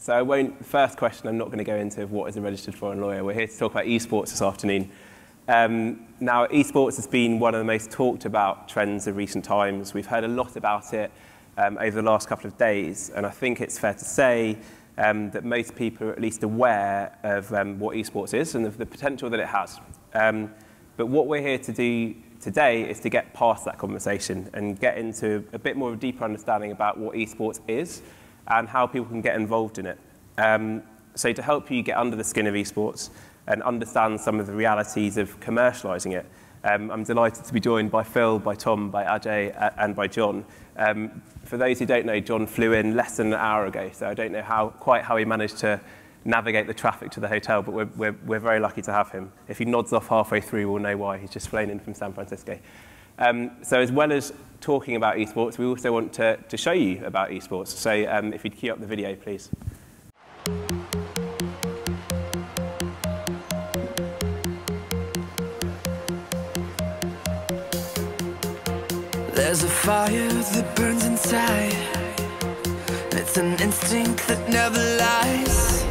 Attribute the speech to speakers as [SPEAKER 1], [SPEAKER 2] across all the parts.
[SPEAKER 1] So I won't, the first question I'm not going to go into of what is a registered foreign lawyer. We're here to talk about eSports this afternoon. Now, eSports has been one of the most talked about trends of recent times. We've heard a lot about it over the last couple of days, and I think it's fair to say that most people are at least aware of what eSports is and of the potential that it has. But what we're here to do today is to get past that conversation and get into a bit more of a deeper understanding about what eSports is and how people can get involved in it. So to help you get under the skin of eSports and understand some of the realities of commercializing it, I'm delighted to be joined by Phil, by Tom, by Ajay, and by John. For those who don't know, John flew in less than an hour ago, so I don't know quite how he managed to navigate the traffic to the hotel, but we're very lucky to have him. If he nods off halfway through, we'll know why. He's just flown in from San Francisco. So as well as talking about eSports, we also want to show you about eSports. So if you'd queue up the video, please.
[SPEAKER 2] There's a fire that burns inside. It's an instinct that never lies.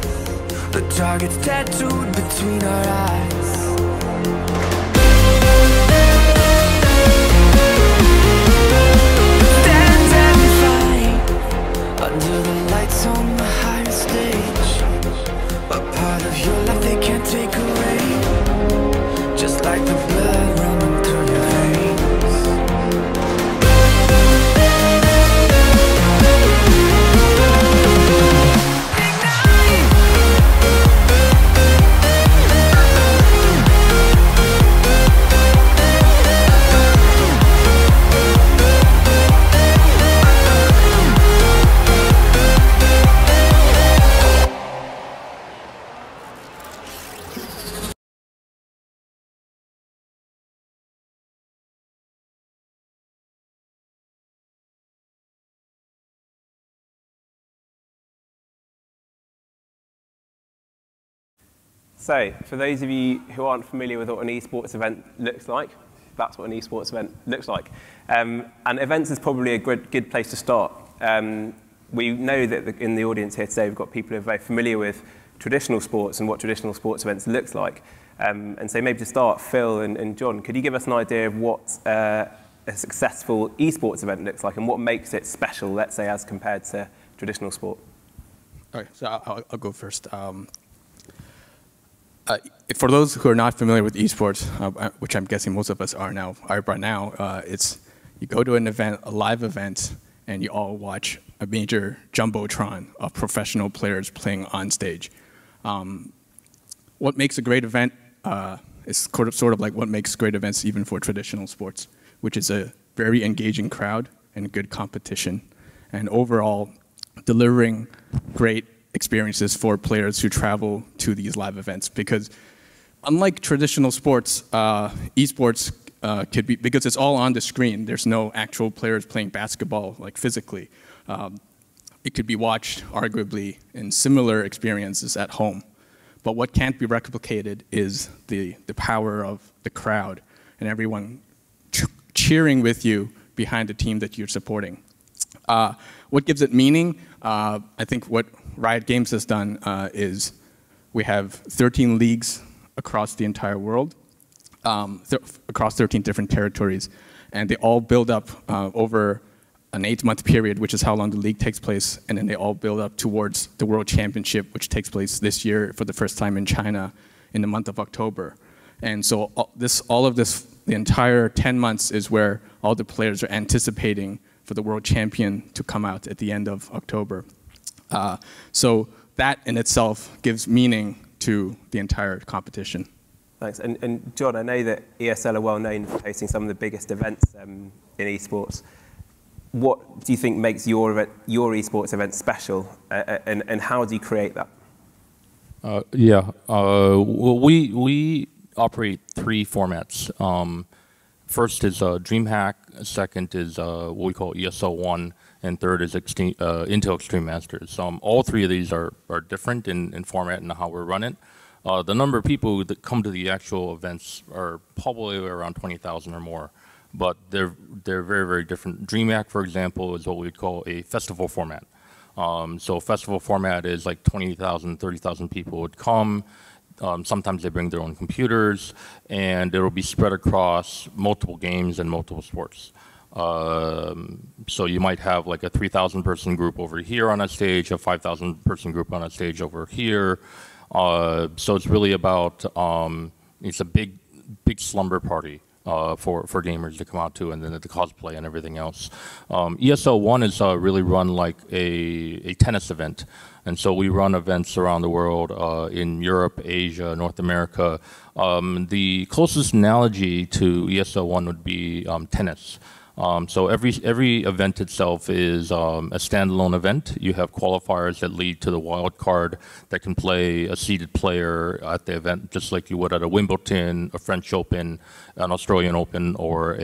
[SPEAKER 2] The target's tattooed between our eyes. Stand and fight under the lights on the higher stage. A part of your life they can't take away. Just like the blood running through your veins.
[SPEAKER 1] So, for those of you who aren't familiar with what an eSports event looks like, that's what an eSports event looks like. And events is probably a good place to start. We know that in the audience here today, we've got people who are very familiar with traditional sports and what traditional sports events looks like. And so maybe to start, Phil and John, could you give us an idea of what a successful eSports event looks like and what makes it special, let's say, as compared to traditional sport?
[SPEAKER 3] All right, so I'll go first. For those who are not familiar with esports, which I'm guessing most of us are by now, it's you go to an event, a live event, and you all watch a major jumbotron of professional players playing on stage. What makes a great event is sort of like what makes great events even for traditional sports, which is a very engaging crowd and good competition, and overall delivering great experiences for players who travel to these live events. Because unlike traditional sports, esports could be, because it's all on the screen, there's no actual players playing basketball like physically. It could be watched arguably in similar experiences at home. But what can't be replicated is the power of the crowd and everyone cheering with you behind the team that you're supporting. What gives it meaning? I think what Riot Games has done is we have 13 leagues across the entire world, across 13 different territories, and they all build up over an 8-month period, which is how long the league takes place, and then they all build up towards the World Championship, which takes place this year for the first time in China in the month of October. And so all of this, the entire 10 months is where all the players are anticipating for the world champion to come out at the end of October. So that in itself gives meaning to the entire competition.
[SPEAKER 1] Thanks. And John, I know that ESL are well known for hosting some of the biggest events in esports. What do you think makes your esports event special, and how do you create that?
[SPEAKER 4] Well, we operate 3 formats. First is DreamHack, second is what we call ESL 1, and third is Intel Extreme Masters. All 3 of these are different in format and how we run it. The number of people that come to the actual events are probably around 20,000 or more, but they're very, very different. DreamHack, for example, is what we'd call a festival format. So festival format is like 20,000, 30,000 people would come. Sometimes they bring their own computers, and it'll be spread across multiple games and multiple sports. So you might have like a 3,000 person group over here on a stage, a 5,000 person group on a stage over here. So it's really about, it's a big slumber party for gamers to come out to, and then the cosplay and everything else. ESL 1 is really run like a tennis event. And so we run events around the world in Europe, Asia, North America. The closest analogy to ESL 1 would be tennis. So every event itself is a standalone event. You have qualifiers that lead to the wild card that can play a seeded player at the event, just like you would at a Wimbledon, a French Open, an Australian Open, or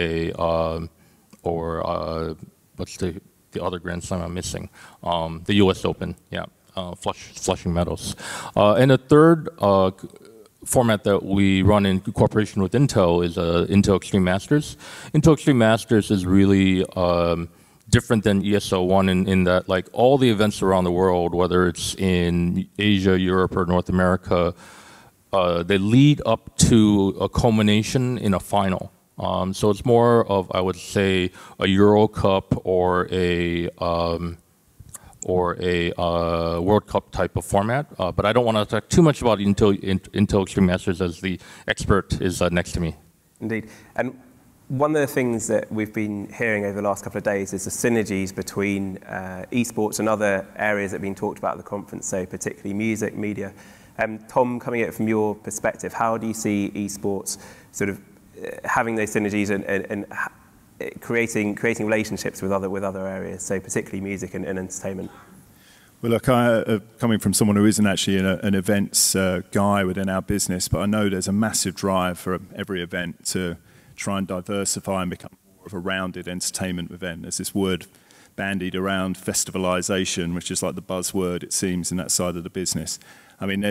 [SPEAKER 4] what's the other Grand Slam I'm missing? The U.S. Open, yeah. Flushing Meadows. And the third format that we run in cooperation with Intel is Intel Extreme Masters. Intel Extreme Masters is really different than ESL 1 in that like all the events around the world, whether it's in Asia, Europe, or North America, they lead up to a culmination in a final. So it's more of, I would say, a Euro Cup or a World Cup type of format. But I don't want to talk too much about Intel Extreme Masters, as the expert is next to me.
[SPEAKER 1] Indeed. And one of the things that we've been hearing over the last couple of days is the synergies between esports and other areas that have been talked about at the conference, so particularly music, media. Tom, coming at it from your perspective, how do you see esports sort of having those synergies and creating relationships with other areas, so particularly music and entertainment?
[SPEAKER 5] Well, look, coming from someone who isn't actually an events guy within our business, but I know there's a massive drive for every event to try and diversify and become more of a rounded entertainment event. There's this word bandied around, festivalization, which is like the buzzword, it seems, in that side of the business. I mean,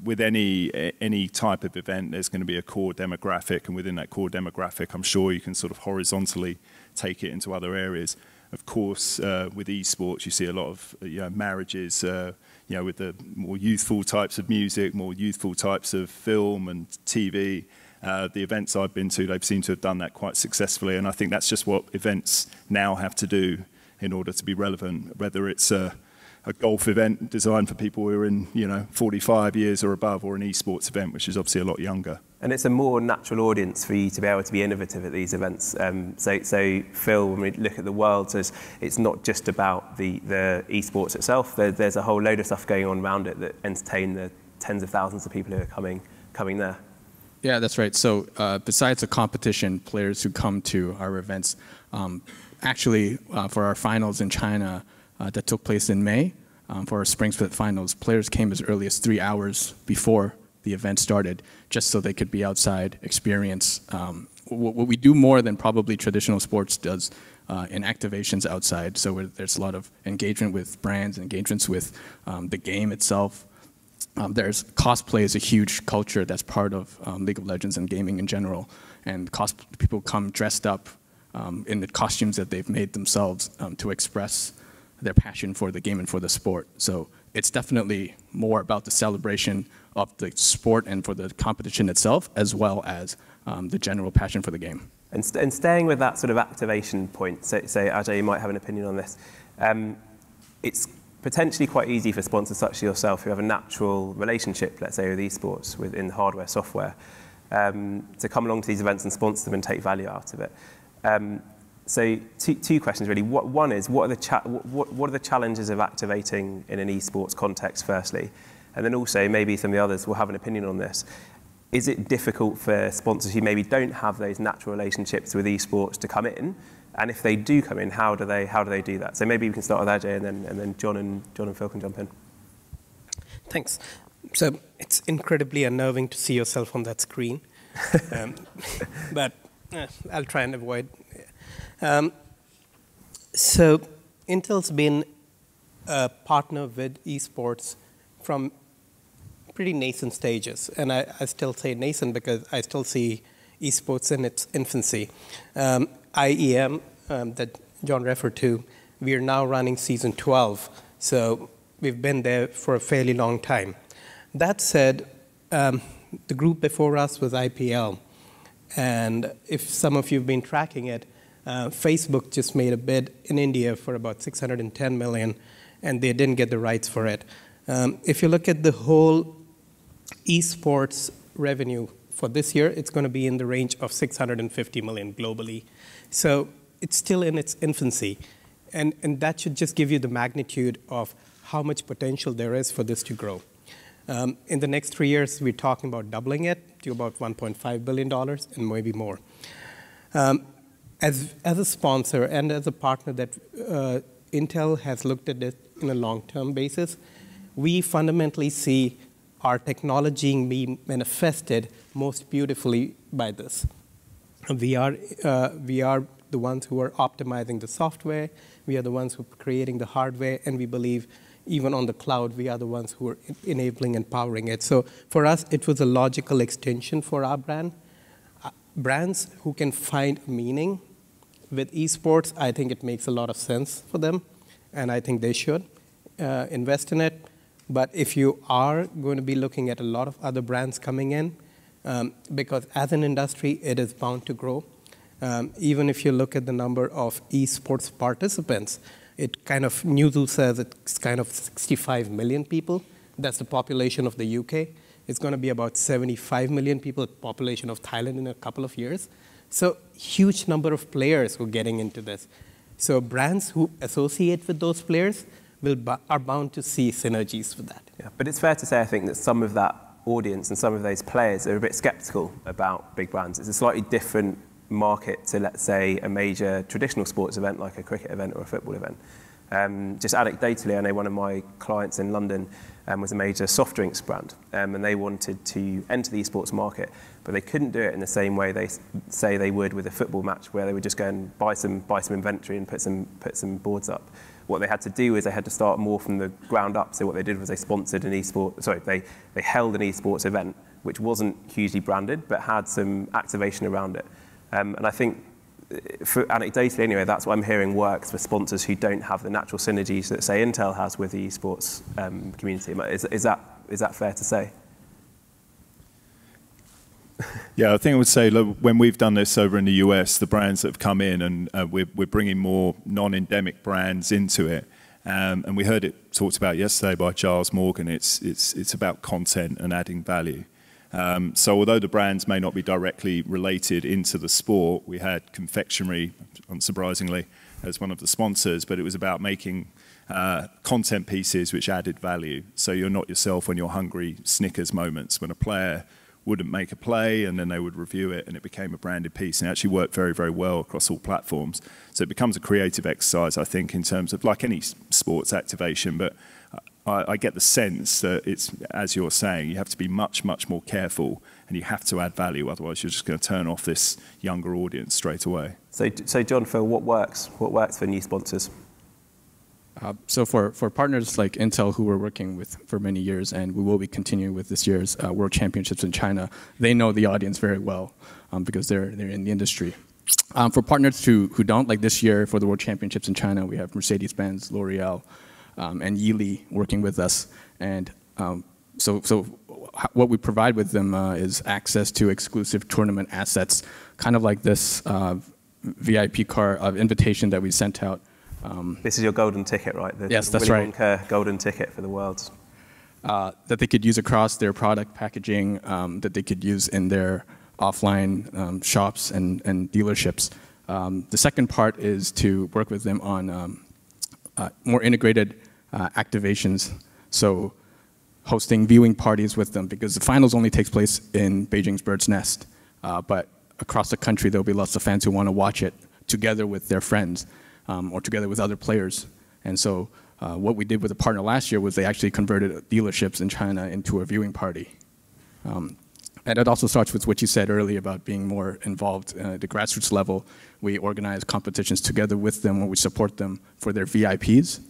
[SPEAKER 5] with any type of event, there's going to be a core demographic, and within that core demographic, I'm sure you can sort of horizontally take it into other areas. Of course, with esports, you see a lot of marriages, with the more youthful types of music, more youthful types of film and TV. The events I've been to, they've seemed to have done that quite successfully, and I think that's just what events now have to do in order to be relevant, whether it's a golf event designed for people who are in, 45 years or above, or an esports event, which is obviously a lot younger. And
[SPEAKER 1] it's a more natural audience for you to be able to be innovative at these events. So Phil, when we look at the world, so it's not just about the esports itself. There's a whole load of stuff going on around it that entertain the tens of thousands of people who are coming there.
[SPEAKER 3] Yeah, that's right. So besides the competition, players who come to our events, actually for our finals in China, that took place in May. For our Spring Split finals, players came as early as 3 hours before the event started, just so they could be outside, experience what we do more than probably traditional sports does in activations outside. So there's a lot of engagement with brands, engagements with the game itself. There's cosplay is a huge culture that's part of League of Legends and gaming in general, and people come dressed up in the costumes that they've made themselves to express their passion for the game and for the sport. So it's definitely more about the celebration of the sport and for the competition itself, as well as the general passion for the game.
[SPEAKER 1] And staying with that sort of activation point, so Ajay, you might have an opinion on this. It's potentially quite easy for sponsors such as yourself who have a natural relationship, let's say, with esports, within hardware, software, to come along to these events and sponsor them and take value out of it. So two questions really. One is, what are the challenges of activating in an esports context, firstly? And then also, maybe some of the others will have an opinion on this. Is it difficult for sponsors who maybe don't have those natural relationships with esports to come in? And if they do come in, how do they do that? So maybe we can start with Ajay, and then John and Phil can jump in.
[SPEAKER 6] Thanks. So it's incredibly unnerving to see yourself on that screen, but I'll try and avoid. So Intel's been a partner with esports from pretty nascent stages, and I still say nascent because I still see esports in its infancy. IEM that John referred to, We are now running season 12, so we've been there for a fairly long time. That said, the group before us was IPL, and if some of you have been tracking it, Facebook just made a bid in India for about $610 million, and they didn't get the rights for it. If you look at the whole eSports revenue for this year, it's going to be in the range of $650 million globally. So it's still in its infancy, and that should just give you the magnitude of how much potential there is for this to grow. In the next 3 years, we're talking about doubling it to about $1.5 billion and maybe more. As a sponsor and as a partner that Intel has looked at it in a long-term basis, we fundamentally see our technology being manifested most beautifully by this. We are the ones who are optimizing the software, we are the ones who are creating the hardware, and we believe even on the cloud, we are the ones who are enabling and powering it. So for us, it was a logical extension for our brand. Brands who can find meaning with esports, I think it makes a lot of sense for them, and I think they should invest in it. But if you are going to be looking at a lot of other brands coming in, because as an industry, it is bound to grow. Even if you look at the number of esports participants, it kind of, Newzoo says it's kind of 65 million people. That's the population of the UK. It's going to be about 75 million people, population of Thailand in a couple of years. So huge number of players who are getting into this. So brands who associate with those players are bound to see synergies with that.
[SPEAKER 1] Yeah, but it's fair to say, I think, that some of that audience and some of those players are a bit skeptical about big brands. It's a slightly different market to, let's say, a major traditional sports event like a cricket event or a football event. Just anecdotally, I know one of my clients in London was a major soft drinks brand, and they wanted to enter the esports market, but they couldn't do it in the same way they say they would with a football match, where they would just go and buy some inventory and put some boards up. What they had to do is they had to start more from the ground up. So what they did was they sponsored an they held an esports event, which wasn't hugely branded, but had some activation around it. And I think, anecdotally anyway, that's what I'm hearing works for sponsors who don't have the natural synergies that, say, Intel has with the esports community. Is that fair to say?
[SPEAKER 5] Yeah, I think I would say, look, when we've done this over in the US, the brands that have come in, and we're bringing more non-endemic brands into it. And we heard it talked about yesterday by Charles Morgan. It's about content and adding value. So although the brands may not be directly related into the sport, we had confectionery, unsurprisingly, as one of the sponsors, but it was about making content pieces which added value. So you're not yourself when you're hungry Snickers moments, when a player wouldn't make a play and then they would review it and it became a branded piece, and it actually worked very, very well across all platforms. So it becomes a creative exercise, I think, in terms of like any sports activation, but I get the sense that it's, as you're saying, you have to be much, much more careful and you have to add value, otherwise you're just going to turn off this younger audience straight away.
[SPEAKER 1] So John, Phil, what works for new sponsors?
[SPEAKER 3] So for partners like Intel, who we're working with for many years, and we will be continuing with this year's World Championships in China, they know the audience very well because they're in the industry. For partners who don't, like this year for the World Championships in China, we have Mercedes-Benz, L'Oreal, and eLeague working with us. And so what we provide with them is access to exclusive tournament assets, kind of like this VIP card invitation that we sent out.
[SPEAKER 1] This is your golden ticket, right?
[SPEAKER 3] Yes, that's
[SPEAKER 1] Willy
[SPEAKER 3] right.
[SPEAKER 1] Wonka golden ticket for the Worlds.
[SPEAKER 3] That they could use across their product packaging, that they could use in their offline shops and dealerships. The second part is to work with them on more integrated activations. So hosting viewing parties with them, because the finals only takes place in Beijing's Bird's Nest. But across the country, there'll be lots of fans who want to watch it together with their friends. Or together with other players. And so what we did with a partner last year was they actually converted dealerships in China into a viewing party. And it also starts with what you said earlier about being more involved at the grassroots level. We organize competitions together with them where we support them for their VIPs.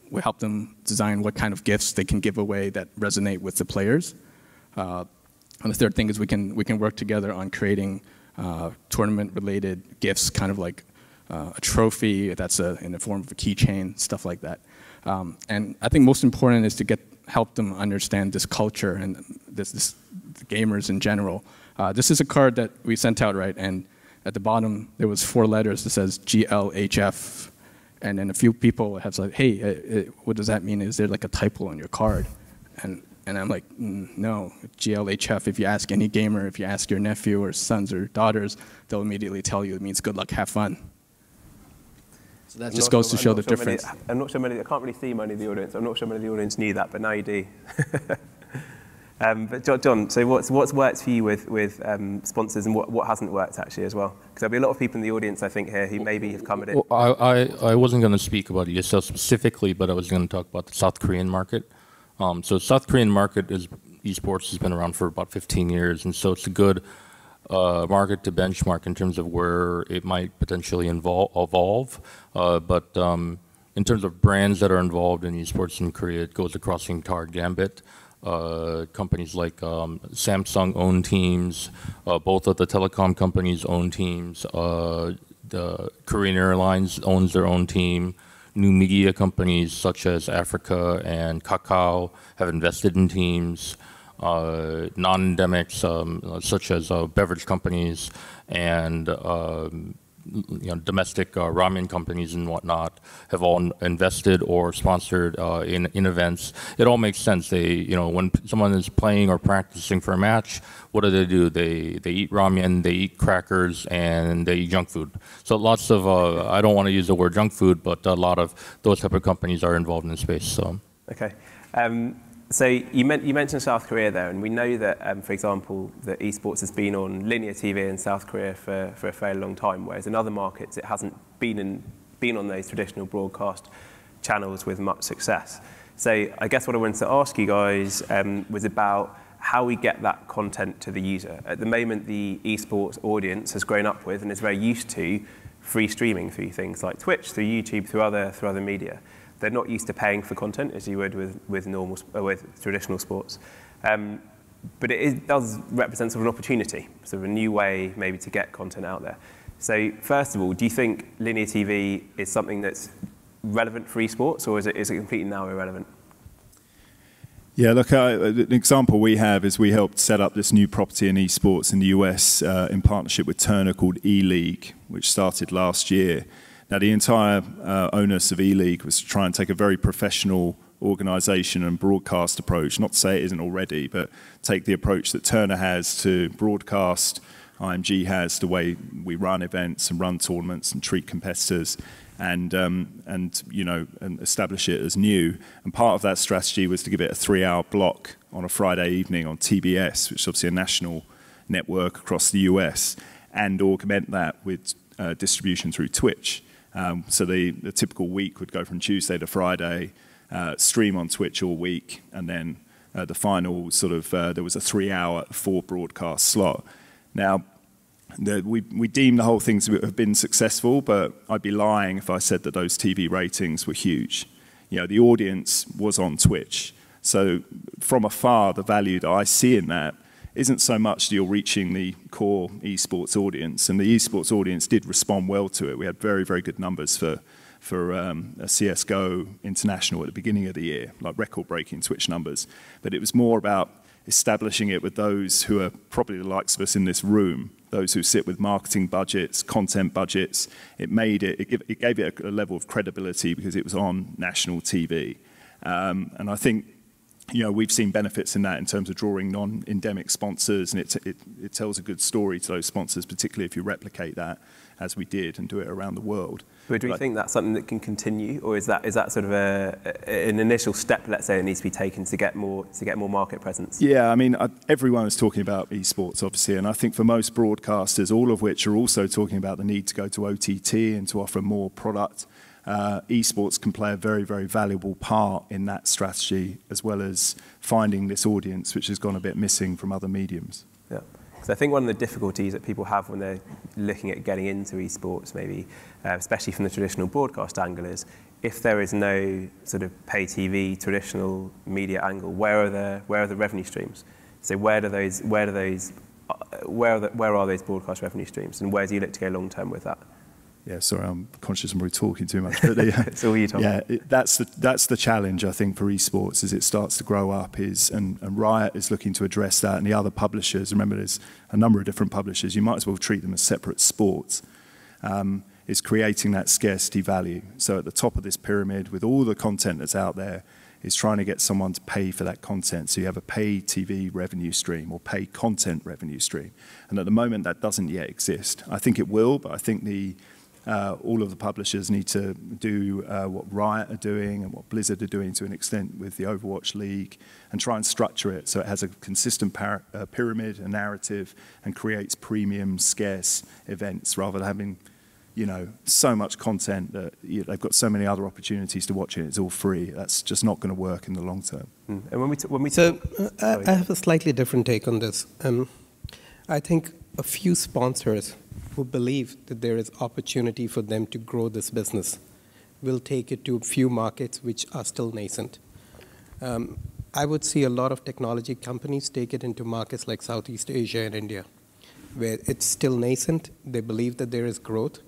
[SPEAKER 3] We help them design what kind of gifts they can give away that resonate with the players. And the third thing is we can work together on creating tournament-related gifts, kind of like a trophy that's in the form of a keychain, stuff like that. And I think most important is to help them understand this culture and the gamers in general. This is a card that we sent out, right? And at the bottom, there was 4 letters that says GLHF. And then a few people have said, hey, what does that mean? Is there like a typo on your card? And I'm like, no, GLHF, if you ask any gamer, if you ask your nephew or sons or daughters, they'll immediately tell you it means good luck, have fun. So that just goes to show the difference.
[SPEAKER 1] I'm not sure many, I can't really see many of the audience. I'm not sure many of the audience knew that, but now you do. But John, so what's worked for you with sponsors and what hasn't worked actually as well? Because there'll be a lot of people in the audience, I think, here who maybe have come at it.
[SPEAKER 4] Well, I wasn't going to speak about ESL specifically, but I was going to talk about the South Korean market. So South Korean market eSports has been around for about 15 years, and so it's a good market to benchmark in terms of where it might potentially evolve. But in terms of brands that are involved in eSports in Korea, it goes across the entire gambit. Companies like Samsung own teams, both of the telecom companies own teams, the Korean Airlines owns their own team, new media companies such as Africa and Kakao have invested in teams, non-endemics such as beverage companies and domestic ramen companies and whatnot have all invested or sponsored in events. It all makes sense. When someone is playing or practicing for a match, what do? They eat ramen, they eat crackers, and they eat junk food. So lots of, I don't want to use the word junk food, but a lot of those type of companies are involved in the space. So.
[SPEAKER 1] Okay. So you mentioned South Korea there, and we know that, for example, that eSports has been on linear TV in South Korea for a fairly long time, whereas in other markets it hasn't been on those traditional broadcast channels with much success. So I guess what I wanted to ask you guys was about how we get that content to the user. At the moment, the eSports audience has grown up with and is very used to free streaming through things like Twitch, through YouTube, through other media. They're not used to paying for content as you would with traditional sports. But it does represent sort of an opportunity, sort of a new way maybe to get content out there. So first of all, do you think linear TV is something that's relevant for esports, or is it completely now irrelevant?
[SPEAKER 5] Yeah, look, an example we have is we helped set up this new property in esports in the US in partnership with Turner called eLeague, which started last year. Now, the entire onus of eLeague was to try and take a very professional organisation and broadcast approach, not to say it isn't already, but take the approach that Turner has to broadcast, IMG has the way we run events and run tournaments and treat competitors, and establish it as new. And part of that strategy was to give it a 3-hour block on a Friday evening on TBS, which is obviously a national network across the US, and augment that with distribution through Twitch. So the typical week would go from Tuesday to Friday, stream on Twitch all week, and then the final there was a 3-hour 4 broadcast slot. Now, we deem the whole thing to have been successful, but I'd be lying if I said that those TV ratings were huge. The audience was on Twitch. So from afar, the value that I see in that isn't so much that you're reaching the core esports audience, and the esports audience did respond well to it. We had very, very good numbers for a CSGO International at the beginning of the year, like record-breaking Twitch numbers. But it was more about establishing it with those who are probably the likes of us in this room, those who sit with marketing budgets, content budgets. It gave it a level of credibility because it was on national TV. And I think we've seen benefits in that in terms of drawing non-endemic sponsors, and it tells a good story to those sponsors, particularly if you replicate that as we did and do it around the world.
[SPEAKER 1] But do you think that's something that can continue, or is that sort of an initial step, let's say, that needs to be taken to get more market presence?
[SPEAKER 5] Yeah, I mean, everyone is talking about esports, obviously, and I think for most broadcasters, all of which are also talking about the need to go to OTT and to offer more product, esports can play a very, very valuable part in that strategy, as well as finding this audience which has gone a bit missing from other mediums.
[SPEAKER 1] Yeah. So I think one of the difficulties that people have when they're looking at getting into esports, maybe, especially from the traditional broadcast angle, is if there is no sort of pay TV, traditional media angle, where are the revenue streams? So where are those broadcast revenue streams, and where do you look to go long term with that?
[SPEAKER 5] Yeah, sorry, I'm conscious I'm probably talking too much. But
[SPEAKER 1] it's all you, Tom.
[SPEAKER 5] Yeah, that's the challenge, I think, for esports as it starts to grow up. And Riot is looking to address that, and the other publishers. Remember, there's a number of different publishers. You might as well treat them as separate sports. Is creating that scarcity value. So at the top of this pyramid, with all the content that's out there, is trying to get someone to pay for that content. So you have a pay TV revenue stream or pay content revenue stream. And at the moment, that doesn't yet exist. I think it will, but I think all of the publishers need to do what Riot are doing and what Blizzard are doing to an extent with the Overwatch League, and try and structure it so it has a consistent pyramid, a narrative, and creates premium, scarce events rather than having so much content that they've got so many other opportunities to watch it. It's all free. That's just not going to work in the long term.
[SPEAKER 6] And I have a slightly different take on this. I think a few sponsors who believe that there is opportunity for them to grow this business will take it to a few markets which are still nascent. I would see a lot of technology companies take it into markets like Southeast Asia and India, where it's still nascent. They believe that there is growth,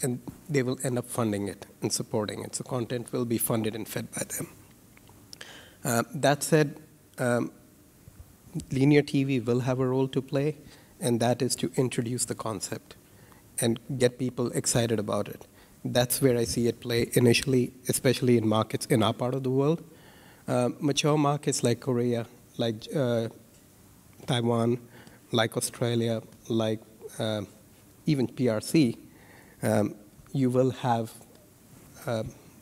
[SPEAKER 6] and they will end up funding it and supporting it. So content will be funded and fed by them. That said, linear TV will have a role to play, and that is to introduce the concept and get people excited about it. That's where I see it play initially, especially in markets in our part of the world. Mature markets like Korea, like Taiwan, like Australia, like even PRC, you will have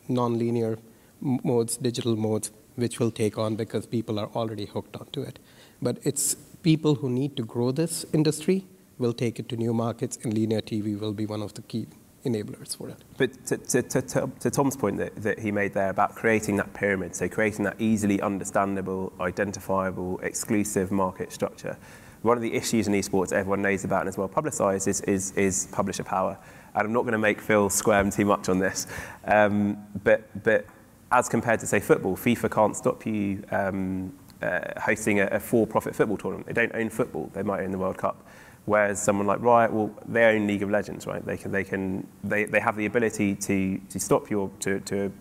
[SPEAKER 6] non-linear modes, digital modes, which will take on because people are already hooked onto it. But it's people who need to grow this industry will take it to new markets, and linear TV will be one of the key enablers for it.
[SPEAKER 1] But to Tom's point that he made there about creating that pyramid, so creating that easily understandable, identifiable, exclusive market structure, one of the issues in esports everyone knows about and is well publicised is publisher power. And I'm not going to make Phil squirm too much on this, but as compared to, say, football, FIFA can't stop you hosting a for-profit football tournament. They don't own football. They might own the World Cup. Whereas someone like Riot, well, they own League of Legends, right? They have the ability to stop you, to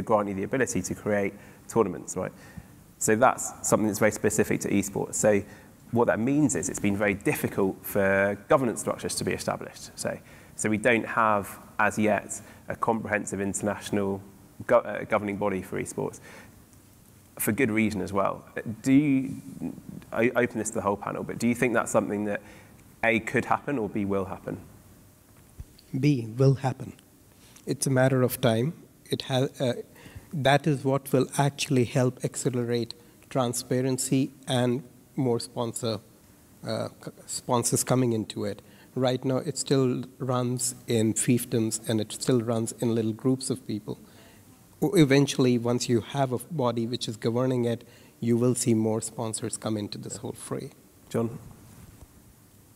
[SPEAKER 1] grant you the ability to create tournaments, right? So that's something that's very specific to esports. So what that means is it's been very difficult for governance structures to be established. So we don't have, as yet, a comprehensive international governing body for esports, for good reason as well. I open this to the whole panel, but do you think that's something that A, could happen, or B, will happen?
[SPEAKER 6] B, will happen. It's a matter of time. That is what will actually help accelerate transparency and more sponsors coming into it. Right now, it still runs in fiefdoms, and it still runs in little groups of people. Eventually, once you have a body which is governing it, you will see more sponsors come into this whole fray.
[SPEAKER 1] John?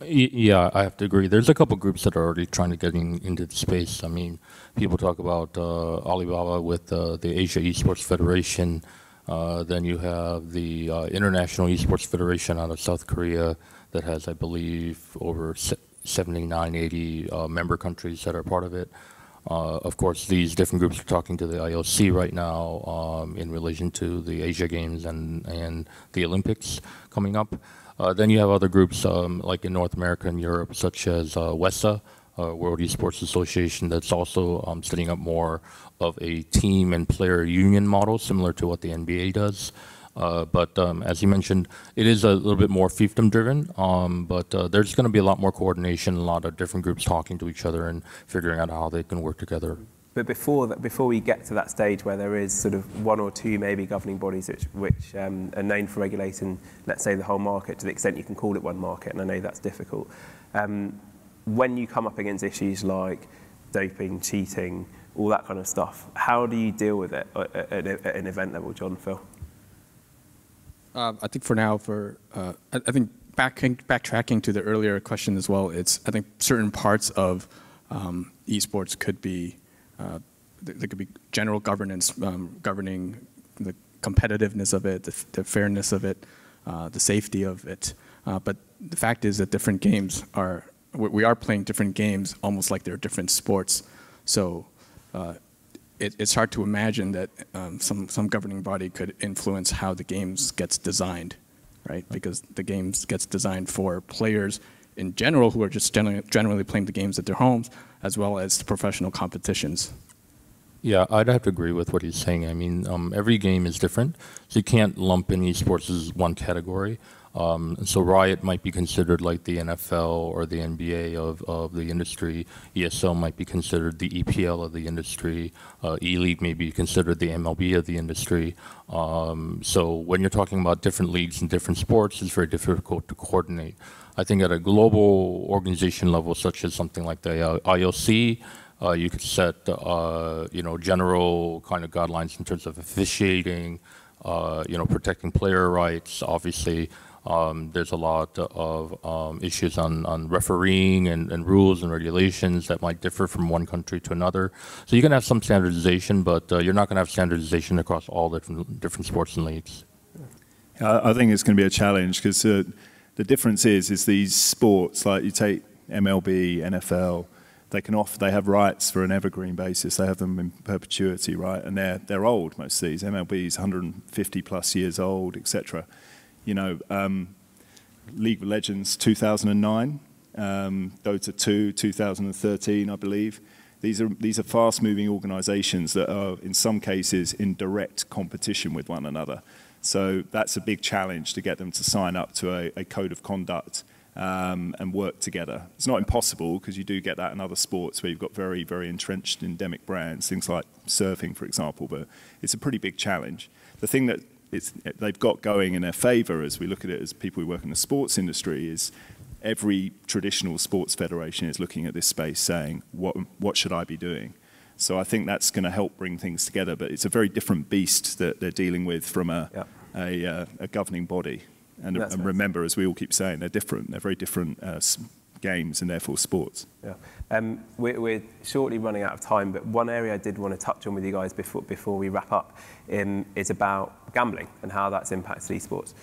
[SPEAKER 4] Yeah, I have to agree. There's a couple groups that are already trying to get into the space. I mean, people talk about Alibaba with the Asia Esports Federation. Then you have the International Esports Federation out of South Korea that has, I believe, over 79, 80 member countries that are part of it. Of course, these different groups are talking to the IOC right now in relation to the Asia Games and the Olympics coming up. Then you have other groups like in North America and Europe, such as WESA, World Esports Association, that's also setting up more of a team and player union model, similar to what the NBA does. But as you mentioned, it is a little bit more fiefdom driven, but there's going to be a lot more coordination, a lot of different groups talking to each other and figuring out how they can work together.
[SPEAKER 1] But before we get to that stage where there is sort of one or two maybe governing bodies which are known for regulating, let's say, the whole market to the extent you can call it one market, and I know that's difficult, when you come up against issues like doping, cheating, all that kind of stuff, how do you deal with it at an event level, John, Phil?
[SPEAKER 3] I think for now, I think backtracking to the earlier question as well, I think certain parts of esports could be, there could be general governance governing the competitiveness of it, the fairness of it, the safety of it. But the fact is that different games are we are playing different games almost like they're different sports. So it's hard to imagine that some governing body could influence how the games gets designed, right? Because the games gets designed for players in general who are just generally playing the games at their homes, as well as professional competitions.
[SPEAKER 4] Yeah, I'd have to agree with what he's saying. I mean, every game is different, so you can't lump in esports as one category. So Riot might be considered like the NFL or the NBA of the industry. ESL might be considered the EPL of the industry. eLeague may be considered the MLB of the industry. So when you're talking about different leagues and different sports, it's very difficult to coordinate. I think at a global organization level, such as something like the IOC, you could set, general kind of guidelines in terms of officiating, protecting player rights. Obviously, there's a lot of issues on refereeing and rules and regulations that might differ from one country to another. So you can have some standardization, but you're not going to have standardization across all different sports and leagues.
[SPEAKER 5] I think it's going to be a challenge because the difference is these sports, like you take MLB, NFL, they have rights for an evergreen basis. They have them in perpetuity, right? And they're old, most of these. MLB is 150 plus years old, etc. League of Legends 2009, Dota 2 2013, I believe. These are fast-moving organizations that are, in some cases, in direct competition with one another. So that's a big challenge to get them to sign up to a code of conduct and work together. It's not impossible because you do get that in other sports where you've got very, very entrenched endemic brands, things like surfing, for example, but it's a pretty big challenge. The thing that they've got going in their favor, as we look at it as people who work in the sports industry, is every traditional sports federation is looking at this space saying, what should I be doing? So I think that's going to help bring things together, but it's a very different beast that they're dealing with from a governing body. And remember, as we all keep saying, they're different. They're very different games and therefore sports.
[SPEAKER 1] Yeah. We're shortly running out of time, but one area I did want to touch on with you guys before we wrap up is about gambling and how that's impacted esports.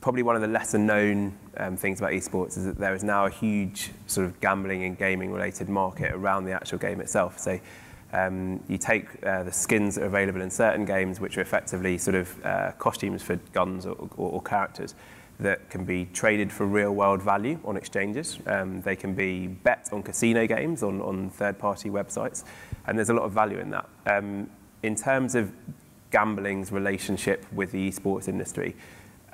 [SPEAKER 1] Probably one of the lesser known things about esports is that there is now a huge sort of gambling and gaming related market around the actual game itself. So you take the skins that are available in certain games, which are effectively sort of costumes for guns or characters that can be traded for real world value on exchanges. They can be bet on casino games on third-party websites, and there's a lot of value in that. In terms of gambling's relationship with the esports industry,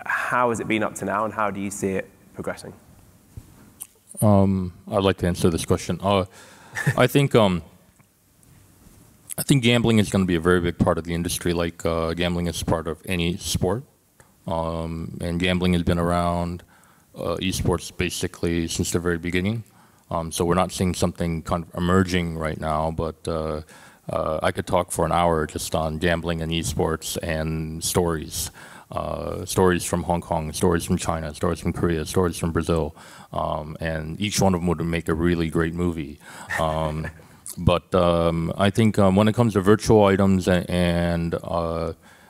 [SPEAKER 1] how has it been up to now, and how do you see it progressing?
[SPEAKER 4] I'd like to answer this question. I think gambling is going to be a very big part of the industry, like gambling is part of any sport. And gambling has been around esports basically since the very beginning. So we're not seeing something kind of emerging right now, but I could talk for an hour just on gambling and esports and stories. Stories from Hong Kong, stories from China, stories from Korea, stories from Brazil, and each one of them would make a really great movie. But I think when it comes to virtual items and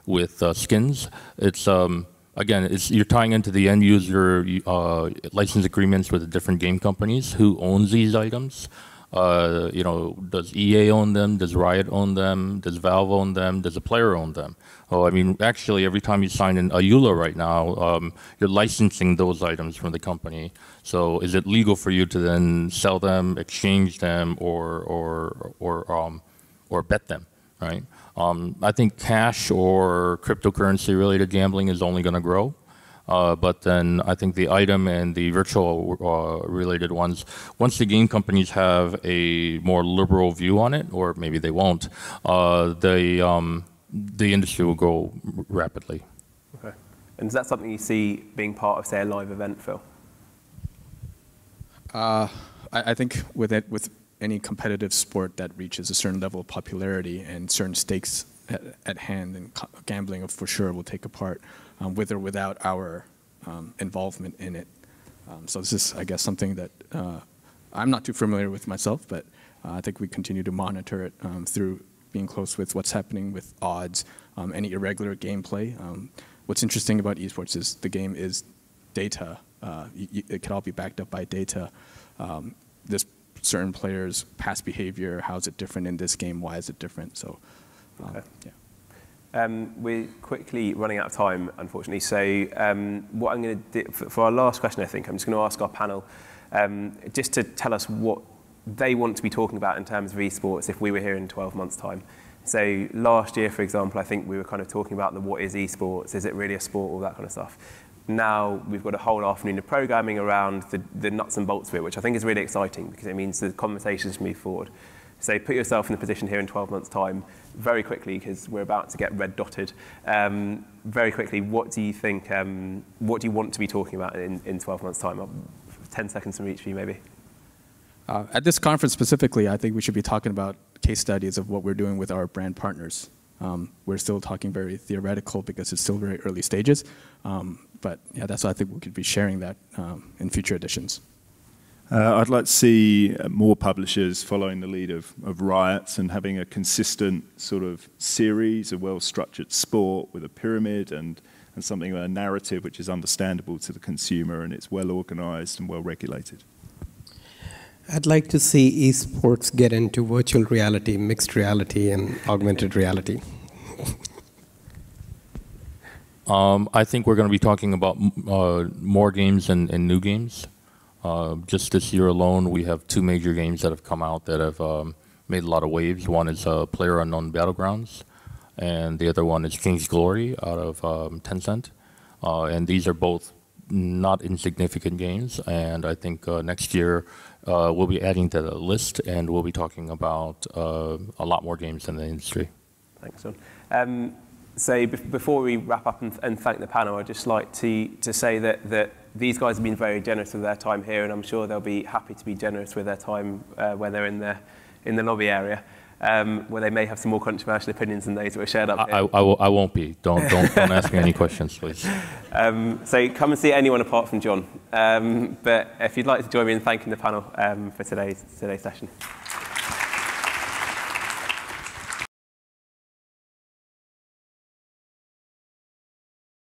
[SPEAKER 4] with skins, it's again, you're tying into the end user license agreements with the different game companies who owns these items. Does EA own them? Does Riot own them? Does Valve own them? Does a player own them? Oh, I mean, actually, every time you sign in a EULA right now, you're licensing those items from the company. So, is it legal for you to then sell them, exchange them, or bet them? Right? I think cash or cryptocurrency-related gambling is only going to grow. But then I think the item and the virtual related ones, once the game companies have a more liberal view on it, or maybe they won't, the industry will grow rapidly.
[SPEAKER 1] Okay. And is that something you see being part of, say, a live event, Phil?
[SPEAKER 3] I think with any competitive sport that reaches a certain level of popularity and certain stakes at hand, and gambling for sure will take a part, with or without our involvement in it. So this is, I guess, something that I'm not too familiar with myself, but I think we continue to monitor it through being close with what's happening with odds, any irregular gameplay. What's interesting about esports is the game is data It could all be backed up by data. This certain players' past behavior, how is it different in this game? Why is it different? So,
[SPEAKER 1] okay.
[SPEAKER 3] yeah.
[SPEAKER 1] We're quickly running out of time, unfortunately. So what I'm going to do, for our last question, I think, I'm just going to ask our panel just to tell us what they want to be talking about in terms of esports if we were here in 12 months' time. So last year, for example, I think we were kind of talking about what is esports, is it really a sport, all that kind of stuff. Now we've got a whole afternoon of programming around the nuts and bolts of it, which I think is really exciting because it means the conversations move forward. So put yourself in the position here in 12 months' time, very quickly, because we're about to get red dotted. Very quickly, what do you think, what do you want to be talking about in 12 months' time? 10 seconds from each of you, maybe.
[SPEAKER 3] At this conference specifically, I think we should be talking about case studies of what we're doing with our brand partners. We're still talking very theoretical because it's still very early stages. But yeah, that's why I think we could be sharing that in future editions.
[SPEAKER 5] I'd like to see more publishers following the lead of Riot and having a consistent sort of series, a well-structured sport with a pyramid and something, a narrative which is understandable to the consumer and it's well-organized and well-regulated.
[SPEAKER 6] I'd like to see esports get into virtual reality, mixed reality, and augmented reality.
[SPEAKER 4] I think we're going to be talking about more games and new games. Just this year alone, we have 2 major games that have come out that have made a lot of waves. One is PlayerUnknown Battlegrounds, and the other one is King's Glory out of Tencent. And these are both not insignificant games, and I think next year we'll be adding to the list, and we'll be talking about a lot more games in the industry.
[SPEAKER 1] Thanks, John. So before we wrap up and thank the panel, I'd just like to say that these guys have been very generous with their time here, and I'm sure they'll be happy to be generous with their time when they're in the lobby area, where they may have some more controversial opinions than those that were shared up here.
[SPEAKER 4] I won't be. Don't ask me any questions, please.
[SPEAKER 1] So come and see anyone apart from John. But if you'd like to join me in thanking the panel for today's session.